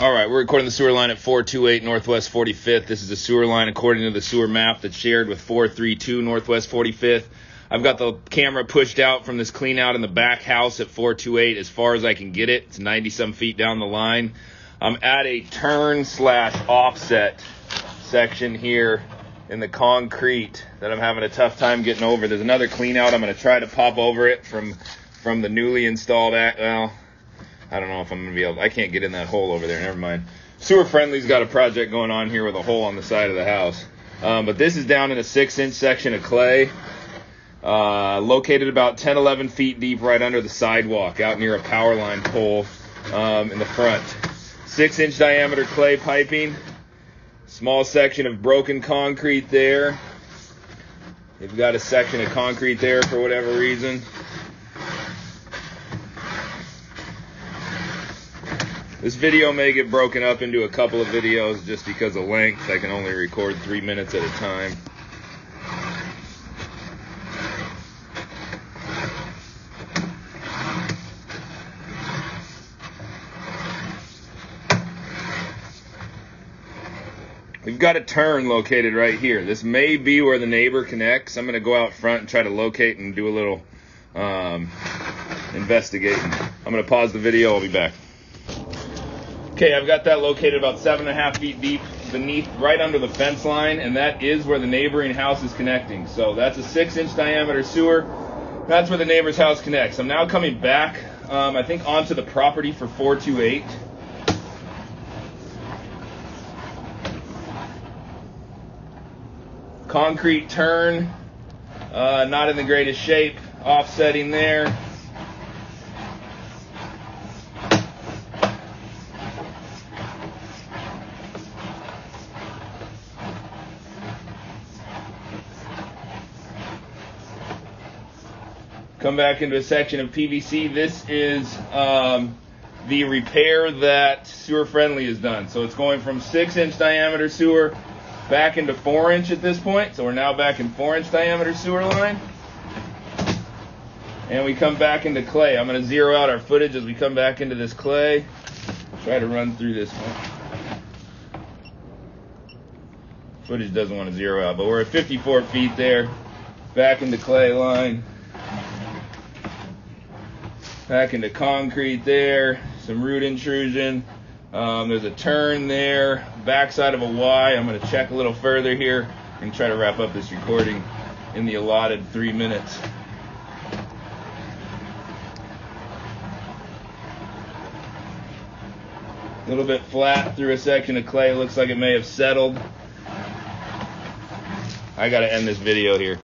All right, we're recording the sewer line at 428 Northwest 45th. This is a sewer line according to the sewer map that's shared with 432 Northwest 45th. I've got the camera pushed out from this clean out in the back house at 428 as far as I can get it. It's 90-some feet down the line. I'm at a turn/offset section here in the concrete that I'm having a tough time getting over. There's another clean out. I'm going to try to pop over it from the newly installed, well, I don't know if I'm going to be able, I can't get in that hole over there, never mind. Sewer Friendly's got a project going on here with a hole on the side of the house. But this is down in a 6-inch section of clay, located about 10-11 feet deep right under the sidewalk out near a power line pole in the front. 6-inch diameter clay piping, small section of broken concrete there. They've got a section of concrete there for whatever reason. This video may get broken up into a couple of videos just because of length. I can only record 3 minutes at a time. We've got a turn located right here. This may be where the neighbor connects. I'm going to go out front and try to locate and do a little investigating. I'm going to pause the video. I'll be back. Okay, I've got that located about 7.5 feet deep beneath, right under the fence line, and that is where the neighboring house is connecting. So that's a 6-inch diameter sewer. That's where the neighbor's house connects. I'm now coming back, I think, onto the property for 428. Concrete turn, not in the greatest shape, offsetting there. Come back into a section of PVC. This is the repair that Sewer Friendly has done. So it's going from 6-inch diameter sewer back into 4-inch at this point. So we're now back in 4-inch diameter sewer line. And we come back into clay. I'm going to zero out our footage as we come back into this clay. Try to run through this one. Footage doesn't want to zero out, but we're at 54 feet there. Back into clay line. Back into concrete there, some root intrusion. There's a turn there, backside of a Y. I'm going to check a little further here and try to wrap up this recording in the allotted 3 minutes. A little bit flat through a section of clay. Looks like it may have settled. I got to end this video here.